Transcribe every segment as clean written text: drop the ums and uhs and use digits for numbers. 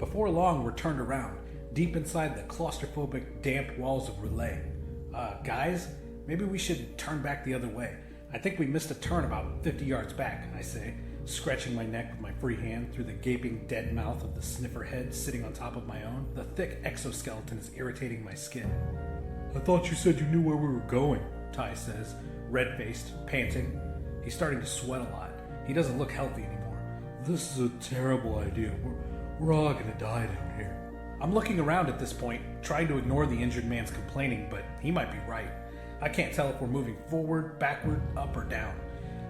Before long, we're turned around, deep inside the claustrophobic, damp walls of Relay. Guys, maybe we should turn back the other way. I think we missed a turn about 50 yards back, I say, scratching my neck with my free hand through the gaping dead mouth of the sniffer head sitting on top of my own. The thick exoskeleton is irritating my skin. I thought you said you knew where we were going, Ty says, red-faced, panting. He's starting to sweat a lot. He doesn't look healthy anymore. This is a terrible idea. We're all gonna die down here. I'm looking around at this point, trying to ignore the injured man's complaining, but he might be right. I can't tell if we're moving forward, backward, up, or down.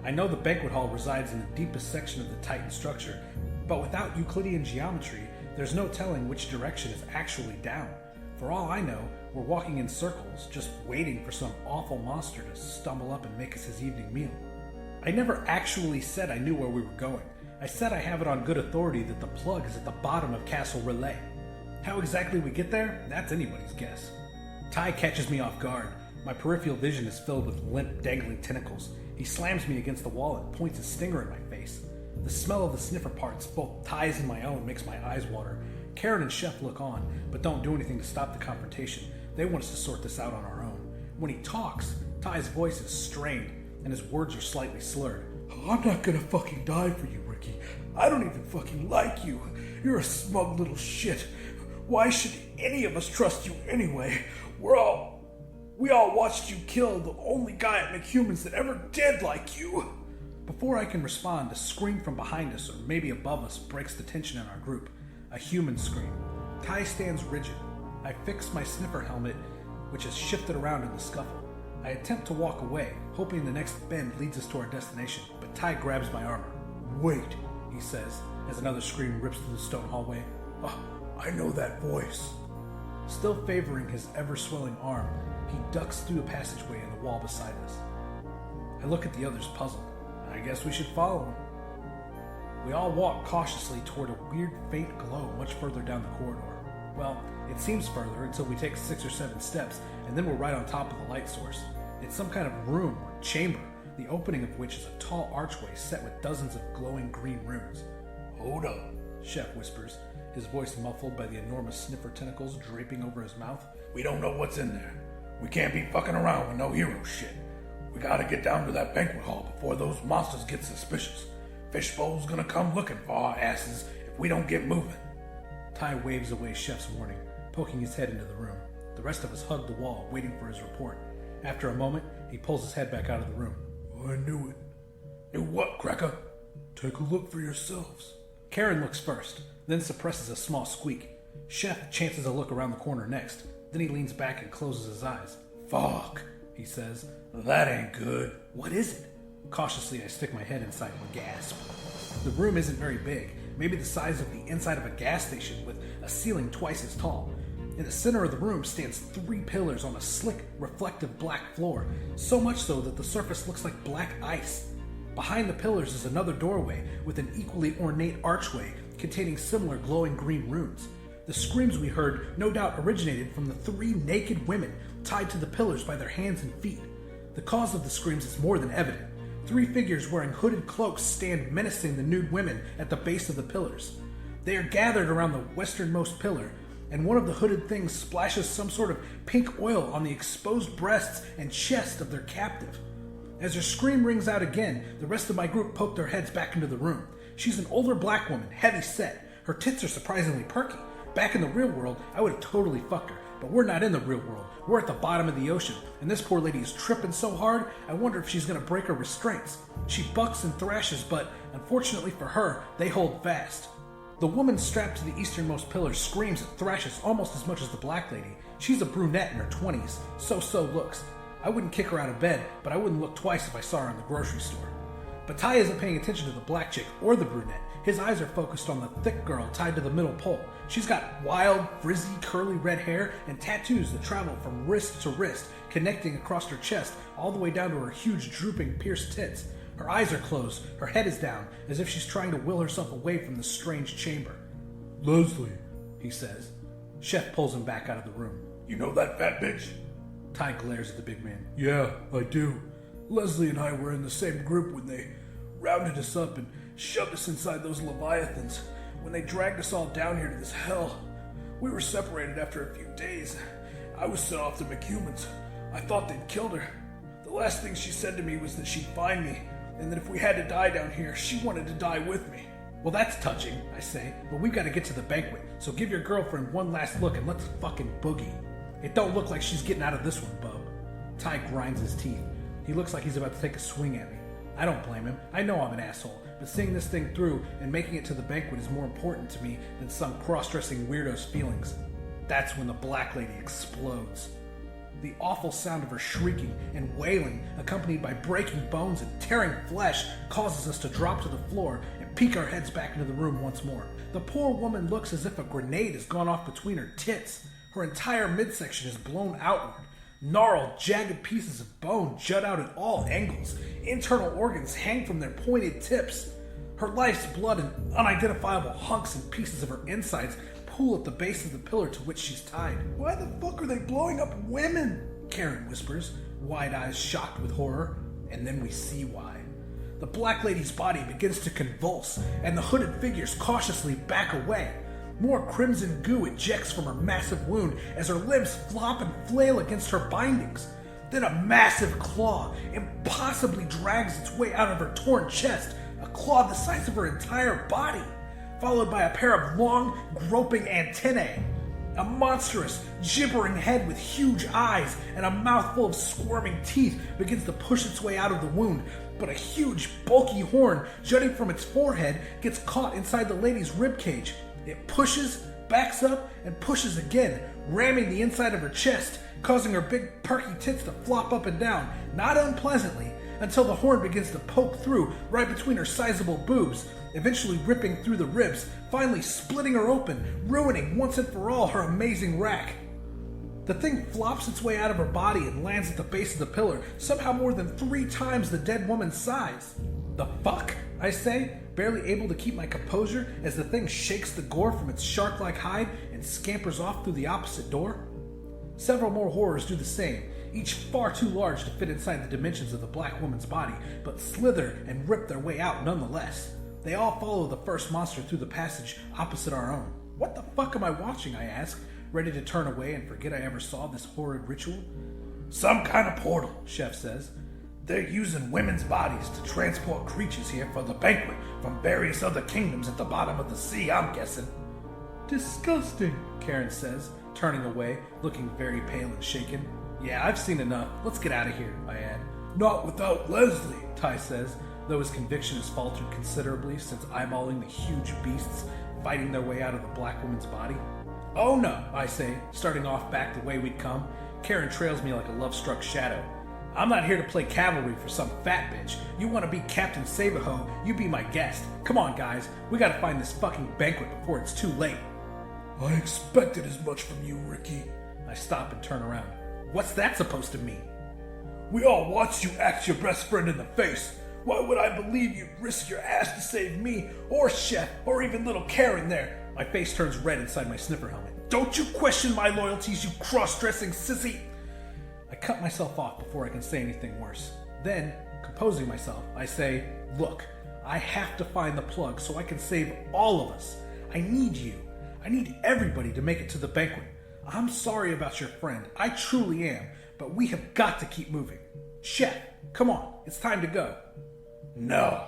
I know the banquet hall resides in the deepest section of the Titan structure, but without Euclidean geometry, there's no telling which direction is actually down. For all I know, we're walking in circles, just waiting for some awful monster to stumble up and make us his evening meal. I never actually said I knew where we were going. I said I have it on good authority that the plug is at the bottom of Castle Relay. How exactly we get there, that's anybody's guess. Ty catches me off guard. My peripheral vision is filled with limp, dangling tentacles. He slams me against the wall and points a stinger in my face. The smell of the sniffer parts, both Ty's and my own, makes my eyes water. Karen and Chef look on, but don't do anything to stop the confrontation. They want us to sort this out on our own. When he talks, Ty's voice is strained, and his words are slightly slurred. I'm not gonna fucking die for you, Ricky. I don't even fucking like you. You're a smug little shit. Why should any of us trust you anyway? We all watched you kill the only guy at McHumans that ever did like you. Before I can respond, a scream from behind us or maybe above us breaks the tension in our group. A human scream. Ty stands rigid. I fix my sniffer helmet, which has shifted around in the scuffle. I attempt to walk away, hoping the next bend leads us to our destination, but Ty grabs my armor. Wait, he says, as another scream rips through the stone hallway. Oh, I know that voice. Still favoring his ever-swelling arm, he ducks through a passageway in the wall beside us. I look at the others puzzled. I guess we should follow him. We all walk cautiously toward a weird faint glow much further down the corridor. Well, it seems further until we take 6 or 7 steps, and then we're right on top of the light source. It's some kind of room or chamber, the opening of which is a tall archway set with dozens of glowing green runes. Hold up, Chef whispers, his voice muffled by the enormous sniffer tentacles draping over his mouth. We don't know what's in there. We can't be fucking around with no hero shit. We gotta get down to that banquet hall before those monsters get suspicious. Fishbowl's gonna come looking for our asses if we don't get moving. Ty waves away Chef's warning, poking his head into the room. The rest of us hug the wall, waiting for his report. After a moment, he pulls his head back out of the room. I knew it. Knew what, Cracker? Take a look for yourselves. Karen looks first, then suppresses a small squeak. Chef chances a look around the corner next. Then he leans back and closes his eyes. Fuck, he says. That ain't good. What is it? Cautiously, I stick my head inside and gasp. The room isn't very big, maybe the size of the inside of a gas station with a ceiling twice as tall. In the center of the room stands 3 pillars on a slick, reflective black floor, so much so that the surface looks like black ice. Behind the pillars is another doorway with an equally ornate archway containing similar glowing green runes. The screams we heard no doubt originated from the 3 naked women tied to the pillars by their hands and feet. The cause of the screams is more than evident. 3 figures wearing hooded cloaks stand menacing the nude women at the base of the pillars. They are gathered around the westernmost pillar, and one of the hooded things splashes some sort of pink oil on the exposed breasts and chest of their captive. As her scream rings out again, the rest of my group poke their heads back into the room. She's an older black woman, heavy set. Her tits are surprisingly perky. Back in the real world, I would have totally fucked her, but we're not in the real world. We're at the bottom of the ocean, and this poor lady is tripping so hard, I wonder if she's gonna break her restraints. She bucks and thrashes, but unfortunately for her, they hold fast. The woman strapped to the easternmost pillar screams and thrashes almost as much as the black lady. She's a brunette in her 20s, so looks. I wouldn't kick her out of bed, but I wouldn't look twice if I saw her in the grocery store. But Ty isn't paying attention to the black chick or the brunette. His eyes are focused on the thick girl tied to the middle pole. She's got wild, frizzy, curly red hair and tattoos that travel from wrist to wrist, connecting across her chest all the way down to her huge, drooping, pierced tits. Her eyes are closed, her head is down, as if she's trying to will herself away from the strange chamber. Leslie, he says. Chef pulls him back out of the room. You know that fat bitch? Ty glares at the big man. Yeah, I do. Leslie and I were in the same group when they rounded us up and shoved us inside those leviathans. when they dragged us all down here to this hell. We were separated after a few days. I was sent off to McHumans. I thought they'd killed her. The last thing she said to me was that she'd find me, and that if we had to die down here, she wanted to die with me. Well, that's touching, I say, but we've got to get to the banquet, so give your girlfriend one last look and let's fucking boogie. It don't look like she's getting out of this one, bub. Ty grinds his teeth. He looks like he's about to take a swing at me. I don't blame him. I know I'm an asshole, but seeing this thing through and making it to the banquet is more important to me than some cross-dressing weirdo's feelings. That's when the black lady explodes. The awful sound of her shrieking and wailing, accompanied by breaking bones and tearing flesh, causes us to drop to the floor and peek our heads back into the room once more. The poor woman looks as if a grenade has gone off between her tits. Her entire midsection is blown outward. Gnarled, jagged pieces of bone jut out at all angles. Internal organs hang from their pointed tips. Her life's blood and unidentifiable hunks and pieces of her insides pool at the base of the pillar to which she's tied. Why the fuck are they blowing up women? Karen whispers, wide eyes shocked with horror, and then we see why. The black lady's body begins to convulse, and the hooded figures cautiously back away. More crimson goo ejects from her massive wound as her limbs flop and flail against her bindings. Then a massive claw impossibly drags its way out of her torn chest, a claw the size of her entire body, followed by a pair of long, groping antennae. A monstrous, gibbering head with huge eyes and a mouthful of squirming teeth begins to push its way out of the wound, but a huge, bulky horn jutting from its forehead gets caught inside the lady's ribcage. It pushes, backs up, and pushes again, ramming the inside of her chest, causing her big perky tits to flop up and down, not unpleasantly, until the horn begins to poke through right between her sizable boobs, eventually ripping through the ribs, finally splitting her open, ruining once and for all her amazing rack. The thing flops its way out of her body and lands at the base of the pillar, somehow more than 3 times the dead woman's size. The fuck? I say, barely able to keep my composure as the thing shakes the gore from its shark-like hide and scampers off through the opposite door. Several more horrors do the same, each far too large to fit inside the dimensions of the black woman's body, but slither and rip their way out nonetheless. They all follow the first monster through the passage opposite our own. What the fuck am I watching, I ask, ready to turn away and forget I ever saw this horrid ritual. Some kind of portal, Chef says. They're using women's bodies to transport creatures here for the banquet from various other kingdoms at the bottom of the sea, I'm guessing. Disgusting, Karen says, turning away, looking very pale and shaken. Yeah, I've seen enough. Let's get out of here, I add. Not without Leslie, Ty says, though his conviction has faltered considerably since eyeballing the huge beasts fighting their way out of the black woman's body. Oh no, I say, starting off back the way we'd come. Karen trails me like a love-struck shadow. I'm not here to play cavalry for some fat bitch. You want to be Captain Save-A-Ho, you be my guest. Come on, guys. We gotta find this fucking banquet before it's too late. I expected as much from you, Ricky. I stop and turn around. What's that supposed to mean? We all watched you axe your best friend in the face. Why would I believe you'd risk your ass to save me, or Chef, or even little Karen there? My face turns red inside my sniffer helmet. Don't you question my loyalties, you cross-dressing sissy! I cut myself off before I can say anything worse. Then, composing myself, I say, look, I have to find the plug so I can save all of us. I need you. I need everybody to make it to the banquet. I'm sorry about your friend. I truly am. But we have got to keep moving. Chef, come on. It's time to go. No,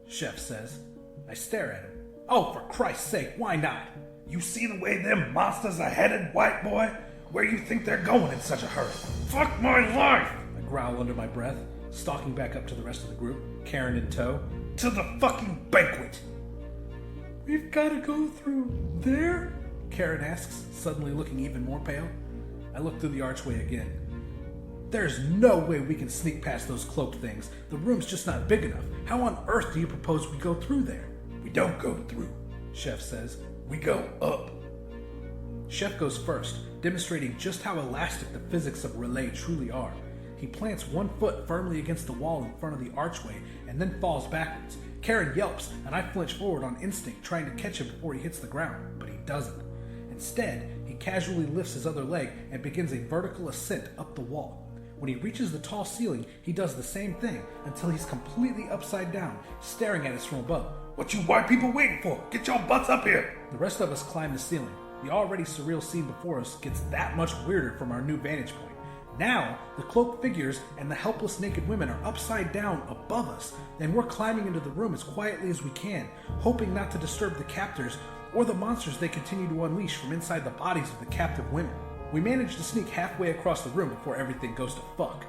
Chef says. I stare at him. Oh, for Christ's sake, why not? You see the way them monsters are headed, white boy? Where you think they're going in such a hurry? Fuck my life! I growl under my breath, stalking back up to the rest of the group, Karen in tow. To the fucking banquet! We've got to go through there? Karen asks, suddenly looking even more pale. I look through the archway again. There's no way we can sneak past those cloaked things. The room's just not big enough. How on earth do you propose we go through there? We don't go through, Chef says. We go up. Chef goes first, demonstrating just how elastic the physics of relay truly are. He plants one foot firmly against the wall in front of the archway and then falls backwards. Karen yelps, and I flinch forward on instinct, trying to catch him before he hits the ground, but he doesn't. Instead, he casually lifts his other leg and begins a vertical ascent up the wall. When he reaches the tall ceiling, he does the same thing until he's completely upside down, staring at us from above. What you white people waiting for? Get your butts up here! The rest of us climb the ceiling. The already surreal scene before us gets that much weirder from our new vantage point. Now, the cloaked figures and the helpless naked women are upside down above us, and we're climbing into the room as quietly as we can, hoping not to disturb the captors or the monsters they continue to unleash from inside the bodies of the captive women. We manage to sneak halfway across the room before everything goes to fuck.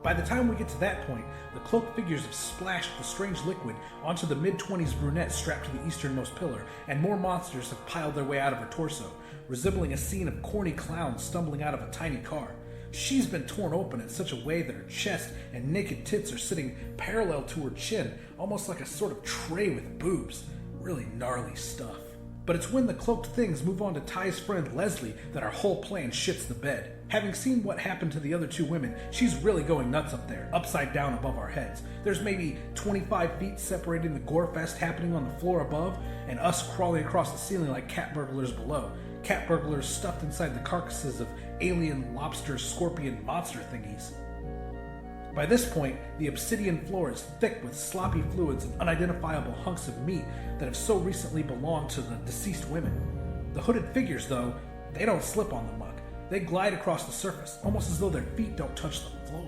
By the time we get to that point, the cloaked figures have splashed the strange liquid onto the mid-20s brunette strapped to the easternmost pillar, and more monsters have piled their way out of her torso, resembling a scene of corny clowns stumbling out of a tiny car. She's been torn open in such a way that her chest and naked tits are sitting parallel to her chin, almost like a sort of tray with boobs. Really gnarly stuff. But it's when the cloaked things move on to Ty's friend Leslie that our whole plan shits the bed. Having seen what happened to the other two women, she's really going nuts up there, upside down above our heads. There's maybe 25 feet separating the gore fest happening on the floor above, and us crawling across the ceiling like cat burglars below. Cat burglars stuffed inside the carcasses of alien, lobster, scorpion, monster thingies. By this point, the obsidian floor is thick with sloppy fluids and unidentifiable hunks of meat that have so recently belonged to the deceased women. The hooded figures, though, they don't slip on the muck. They glide across the surface, almost as though their feet don't touch the floor.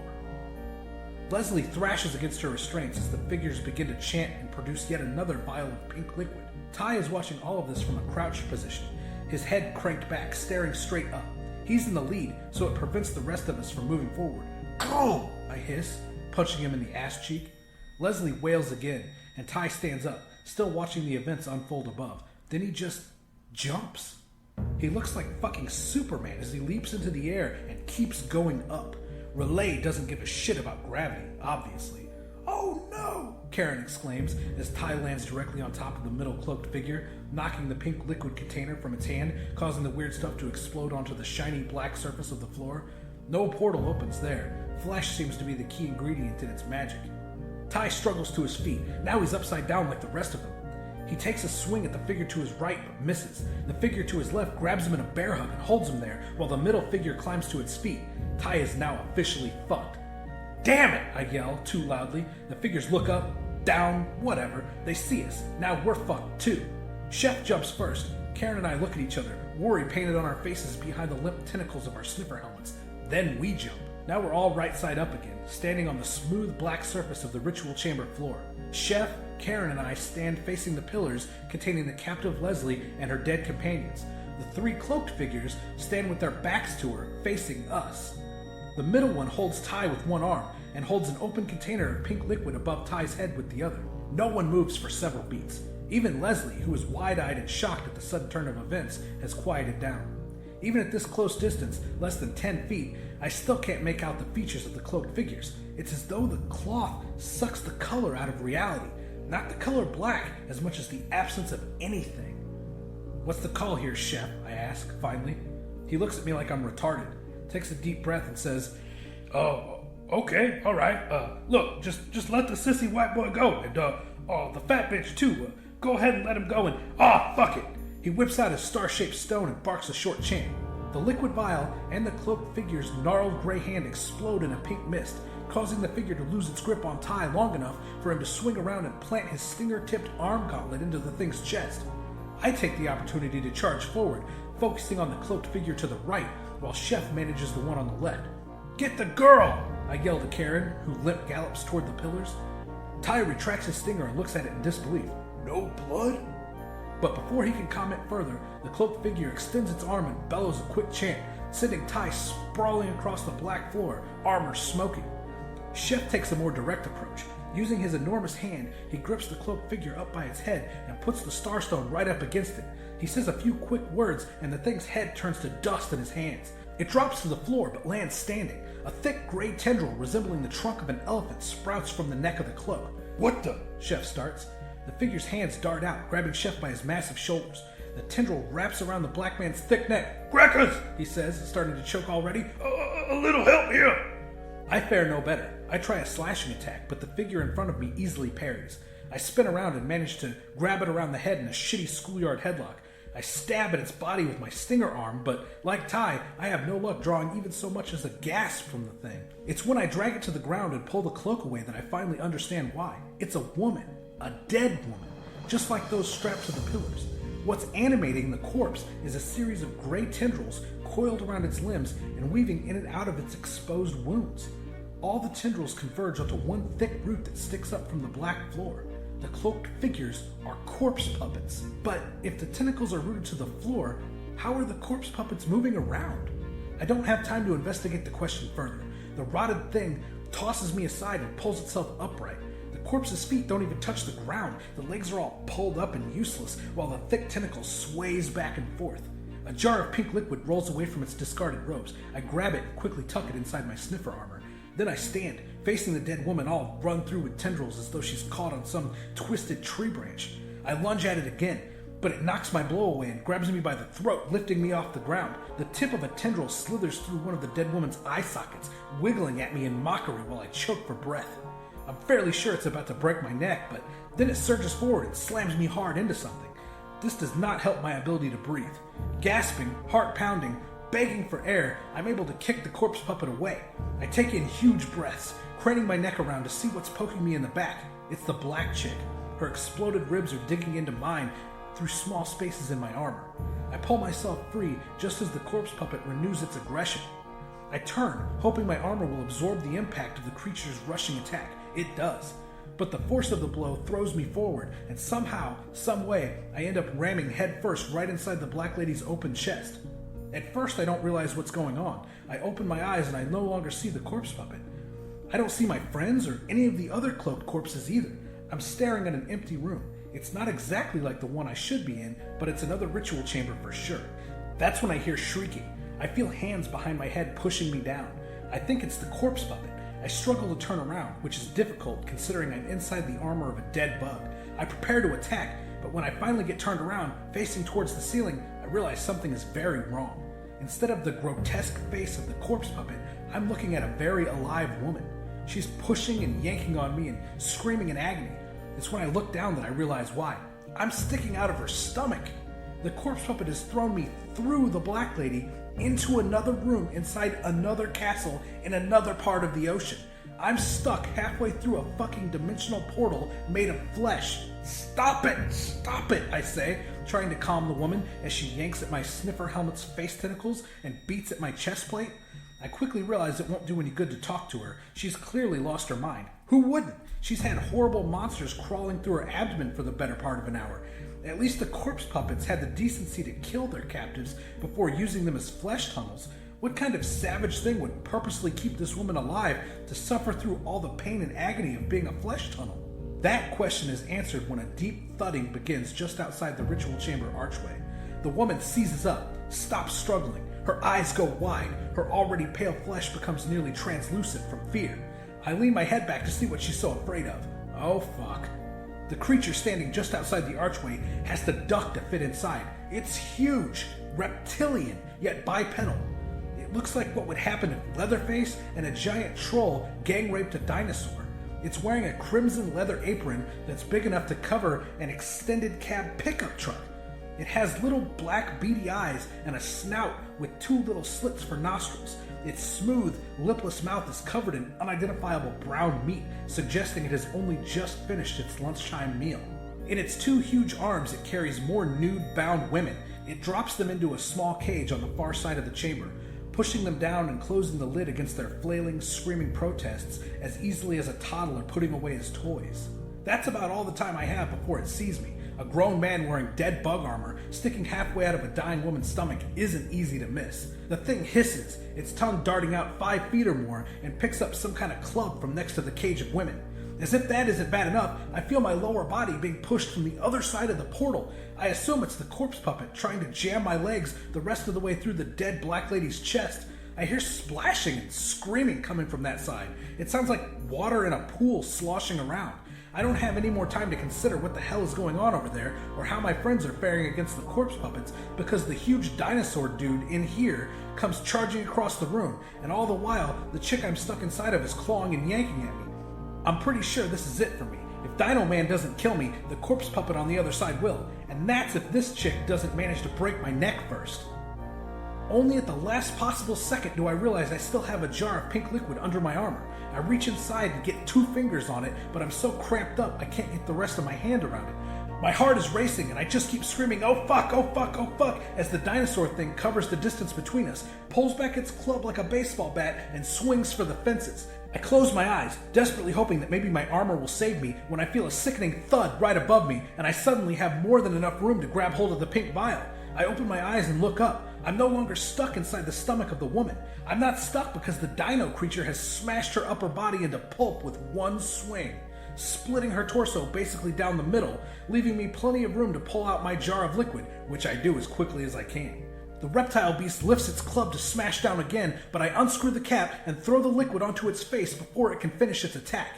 Leslie thrashes against her restraints as the figures begin to chant and produce yet another vial of pink liquid. Ty is watching all of this from a crouched position, his head cranked back, staring straight up. He's in the lead, so it prevents the rest of us from moving forward. Go! I hiss, punching him in the ass cheek. Leslie wails again, and Ty stands up, still watching the events unfold above. Then he just jumps. He looks like fucking Superman as he leaps into the air and keeps going up. Relay doesn't give a shit about gravity, obviously. Oh no! Karen exclaims as Ty lands directly on top of the middle cloaked figure, knocking the pink liquid container from its hand, causing the weird stuff to explode onto the shiny black surface of the floor. No portal opens there. Flesh seems to be the key ingredient in its magic. Ty struggles to his feet. Now he's upside down like the rest of them. He takes a swing at the figure to his right but misses. The figure to his left grabs him in a bear hug and holds him there while the middle figure climbs to its feet. Ty is now officially fucked. Damn it! I yell, too loudly. The figures look up, down, whatever. They see us. Now we're fucked too. Chef jumps first. Karen and I look at each other, worry painted on our faces behind the limp tentacles of our sniffer helmets. Then we jump. Now we're all right side up again, standing on the smooth black surface of the ritual chamber floor. Chef, Karen, and I stand facing the pillars containing the captive Leslie and her dead companions. The three cloaked figures stand with their backs to her, facing us. The middle one holds Ty with one arm and holds an open container of pink liquid above Ty's head with the other. No one moves for several beats. Even Leslie, who is wide-eyed and shocked at the sudden turn of events, has quieted down. Even at this close distance, less than 10 feet, I still can't make out the features of the cloaked figures. It's as though the cloth sucks the color out of reality. Not the color black, as much as the absence of anything. What's the call here, Chef? I ask, finally. He looks at me like I'm retarded, takes a deep breath and says, "Oh, okay, alright. Look, just let the sissy white boy go, and the fat bitch too. Go ahead and let him go and, fuck it." He whips out his star-shaped stone and barks a short chant. The liquid vial and the cloaked figure's gnarled gray hand explode in a pink mist, causing the figure to lose its grip on Ty long enough for him to swing around and plant his stinger-tipped arm gauntlet into the thing's chest. I take the opportunity to charge forward, focusing on the cloaked figure to the right, while Chef manages the one on the left. "Get the girl!" I yell to Karen, who limp gallops toward the pillars. Ty retracts his stinger and looks at it in disbelief. "No blood?" But before he can comment further, the cloaked figure extends its arm and bellows a quick chant, sending Ty sprawling across the black floor, armor smoking. Chef takes a more direct approach. Using his enormous hand, he grips the cloaked figure up by its head and puts the starstone right up against it. He says a few quick words and the thing's head turns to dust in his hands. It drops to the floor but lands standing. A thick gray tendril resembling the trunk of an elephant sprouts from the neck of the cloak. "What the?" Chef starts. The figure's hands dart out, grabbing Chef by his massive shoulders. The tendril wraps around the black man's thick neck. "Crackers!" he says, starting to choke already. A little help here!" I fare no better. I try a slashing attack, but the figure in front of me easily parries. I spin around and manage to grab it around the head in a shitty schoolyard headlock. I stab at its body with my stinger arm, but like Ty, I have no luck drawing even so much as a gasp from the thing. It's when I drag it to the ground and pull the cloak away that I finally understand why. It's a woman. A dead woman. Just like those strapped to the pillars. What's animating the corpse is a series of gray tendrils coiled around its limbs and weaving in and out of its exposed wounds. All the tendrils converge onto one thick root that sticks up from the black floor. The cloaked figures are corpse puppets. But if the tentacles are rooted to the floor, how are the corpse puppets moving around? I don't have time to investigate the question further. The rotted thing tosses me aside and pulls itself upright. The corpse's feet don't even touch the ground. The legs are all pulled up and useless, while the thick tentacle sways back and forth. A jar of pink liquid rolls away from its discarded robes. I grab it and quickly tuck it inside my sniffer armor. Then I stand, facing the dead woman all run through with tendrils as though she's caught on some twisted tree branch. I lunge at it again, but it knocks my blow away and grabs me by the throat, lifting me off the ground. The tip of a tendril slithers through one of the dead woman's eye sockets, wiggling at me in mockery while I choke for breath. I'm fairly sure it's about to break my neck, but then it surges forward and slams me hard into something. This does not help my ability to breathe. Gasping, heart pounding, begging for air, I'm able to kick the corpse puppet away. I take in huge breaths, craning my neck around to see what's poking me in the back. It's the black chick. Her exploded ribs are digging into mine through small spaces in my armor. I pull myself free just as the corpse puppet renews its aggression. I turn, hoping my armor will absorb the impact of the creature's rushing attack. It does. But the force of the blow throws me forward, and somehow, some way, I end up ramming headfirst right inside the black lady's open chest. At first, I don't realize what's going on. I open my eyes and I no longer see the corpse puppet. I don't see my friends or any of the other cloaked corpses either. I'm staring at an empty room. It's not exactly like the one I should be in, but it's another ritual chamber for sure. That's when I hear shrieking. I feel hands behind my head pushing me down. I think it's the corpse puppet. I struggle to turn around, which is difficult considering I'm inside the armor of a dead bug. I prepare to attack, but when I finally get turned around, facing towards the ceiling, I realize something is very wrong. Instead of the grotesque face of the corpse puppet, I'm looking at a very alive woman. She's pushing and yanking on me and screaming in agony. It's when I look down that I realize why. I'm sticking out of her stomach. The corpse puppet has thrown me through the black lady into another room inside another castle in another part of the ocean. I'm stuck halfway through a fucking dimensional portal made of flesh. Stop it, I say, trying to calm the woman as she yanks at my sniffer helmet's face tentacles and beats at my chest plate. I quickly realize it won't do any good to talk to her. She's clearly lost her mind. Who wouldn't? She's had horrible monsters crawling through her abdomen for the better part of an hour. At least the corpse puppets had the decency to kill their captives before using them as flesh tunnels. What kind of savage thing would purposely keep this woman alive to suffer through all the pain and agony of being a flesh tunnel? That question is answered when a deep thudding begins just outside the ritual chamber archway. The woman seizes up, stops struggling. Her eyes go wide. Her already pale flesh becomes nearly translucent from fear. I lean my head back to see what she's so afraid of. Oh fuck. The creature standing just outside the archway has to duck to fit inside. It's huge, reptilian, yet bipedal. It looks like what would happen if Leatherface and a giant troll gang raped a dinosaur. It's wearing a crimson leather apron that's big enough to cover an extended cab pickup truck. It has little black beady eyes and a snout with two little slits for nostrils. Its smooth, lipless mouth is covered in unidentifiable brown meat, suggesting it has only just finished its lunchtime meal. In its two huge arms, it carries more nude-bound women. It drops them into a small cage on the far side of the chamber, pushing them down and closing the lid against their flailing, screaming protests as easily as a toddler putting away his toys. That's about all the time I have before it sees me. A grown man wearing dead bug armor sticking halfway out of a dying woman's stomach isn't easy to miss. The thing hisses, its tongue darting out 5 feet or more, and picks up some kind of club from next to the cage of women. As if that isn't bad enough, I feel my lower body being pushed from the other side of the portal. I assume it's the corpse puppet trying to jam my legs the rest of the way through the dead black lady's chest. I hear splashing and screaming coming from that side. It sounds like water in a pool sloshing around. I don't have any more time to consider what the hell is going on over there or how my friends are faring against the corpse puppets because the huge dinosaur dude in here comes charging across the room, and all the while the chick I'm stuck inside of is clawing and yanking at me. I'm pretty sure this is it for me. If Dino Man doesn't kill me, the corpse puppet on the other side will, and that's if this chick doesn't manage to break my neck first. Only at the last possible second do I realize I still have a jar of pink liquid under my armor. I reach inside to get 2 fingers on it, but I'm so cramped up I can't get the rest of my hand around it. My heart is racing and I just keep screaming, "Oh fuck, oh fuck, oh fuck," as the dinosaur thing covers the distance between us, pulls back its club like a baseball bat, and swings for the fences. I close my eyes, desperately hoping that maybe my armor will save me, when I feel a sickening thud right above me, and I suddenly have more than enough room to grab hold of the pink vial. I open my eyes and look up. I'm no longer stuck inside the stomach of the woman. I'm not stuck because the dino creature has smashed her upper body into pulp with one swing, splitting her torso basically down the middle, leaving me plenty of room to pull out my jar of liquid, which I do as quickly as I can. The reptile beast lifts its club to smash down again, but I unscrew the cap and throw the liquid onto its face before it can finish its attack.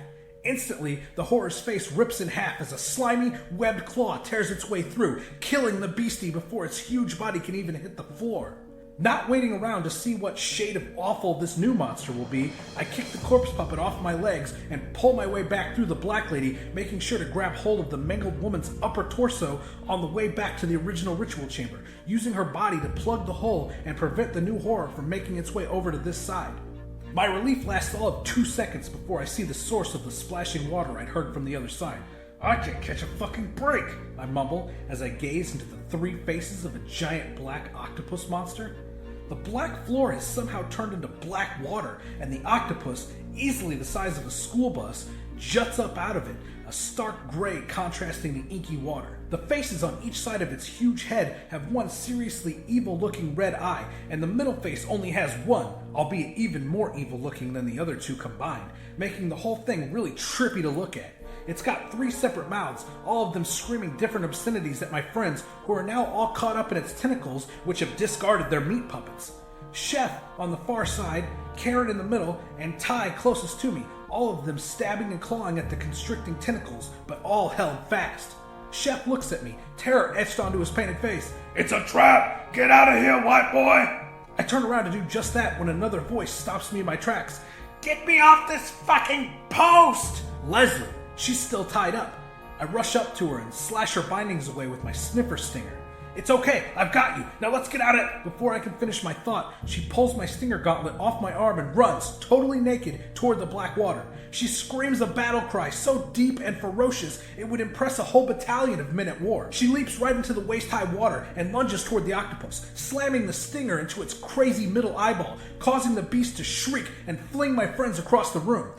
Instantly, the horror's face rips in half as a slimy, webbed claw tears its way through, killing the beastie before its huge body can even hit the floor. Not waiting around to see what shade of awful this new monster will be, I kick the corpse puppet off my legs and pull my way back through the black lady, making sure to grab hold of the mangled woman's upper torso on the way back to the original ritual chamber, using her body to plug the hole and prevent the new horror from making its way over to this side. My relief lasts all of 2 seconds before I see the source of the splashing water I'd heard from the other side. "I can't catch a fucking break," I mumble as I gaze into the 3 faces of a giant black octopus monster. The black floor has somehow turned into black water, and the octopus, easily the size of a school bus, juts up out of it, a stark gray contrasting the inky water. The faces on each side of its huge head have one seriously evil-looking red eye, and the middle face only has one, albeit even more evil-looking than the other 2 combined, making the whole thing really trippy to look at. It's got 3 separate mouths, all of them screaming different obscenities at my friends, who are now all caught up in its tentacles, which have discarded their meat puppets. Chef on the far side, Karen in the middle, and Ty closest to me, all of them stabbing and clawing at the constricting tentacles, but all held fast. Chef looks at me, terror etched onto his painted face. "It's a trap! Get out of here, white boy!" I turn around to do just that when another voice stops me in my tracks. "Get me off this fucking post!" Leslie. She's still tied up. I rush up to her and slash her bindings away with my sniffer stinger. "It's okay, I've got you. Now let's get out of it." Before I can finish my thought, she pulls my stinger gauntlet off my arm and runs, totally naked, toward the black water. She screams a battle cry so deep and ferocious it would impress a whole battalion of men at war. She leaps right into the waist-high water and lunges toward the octopus, slamming the stinger into its crazy middle eyeball, causing the beast to shriek and fling my friends across the room.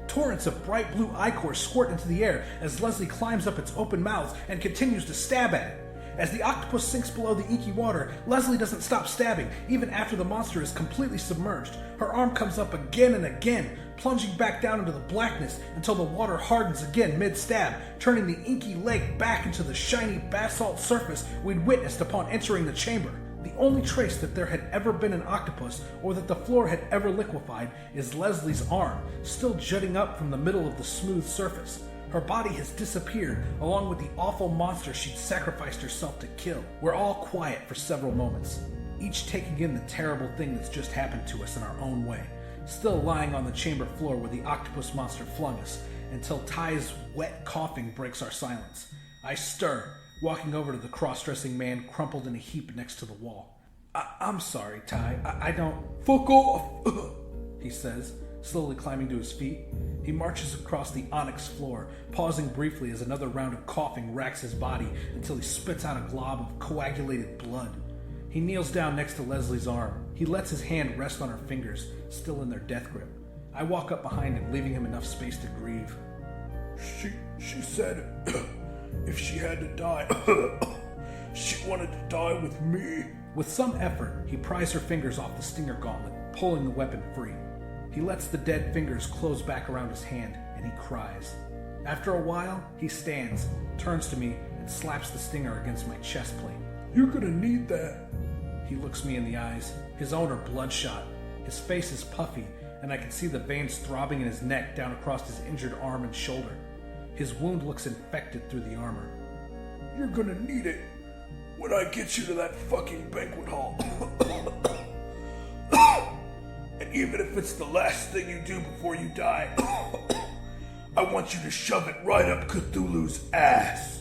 Torrents of bright blue ichor squirt into the air as Leslie climbs up its open mouth and continues to stab at it. As the octopus sinks below the inky water, Leslie doesn't stop stabbing, even after the monster is completely submerged. Her arm comes up again and again, plunging back down into the blackness until the water hardens again mid-stab, turning the inky lake back into the shiny basalt surface we'd witnessed upon entering the chamber. The only trace that there had ever been an octopus, or that the floor had ever liquefied, is Leslie's arm, still jutting up from the middle of the smooth surface. Her body has disappeared, along with the awful monster she'd sacrificed herself to kill. We're all quiet for several moments, each taking in the terrible thing that's just happened to us in our own way, still lying on the chamber floor where the octopus monster flung us, until Ty's wet coughing breaks our silence. I stir, walking over to the cross-dressing man crumpled in a heap next to the wall. I'm sorry, Ty. I don't... "Fuck off!" he says, slowly climbing to his feet. He marches across the onyx floor, pausing briefly as another round of coughing racks his body until he spits out a glob of coagulated blood. He kneels down next to Leslie's arm. He lets his hand rest on her fingers, still in their death grip. I walk up behind him, leaving him enough space to grieve. She said if she had to die, she wanted to die with me." With some effort, he pries her fingers off the stinger gauntlet, pulling the weapon free. He lets the dead fingers close back around his hand, and he cries. After a while, he stands, turns to me, and slaps the stinger against my chest plate. "You're gonna need that." He looks me in the eyes. His own are bloodshot. His face is puffy, and I can see the veins throbbing in his neck down across his injured arm and shoulder. His wound looks infected through the armor. "You're gonna need it when I get you to that fucking banquet hall. And even if it's the last thing you do before you die, I want you to shove it right up Cthulhu's ass.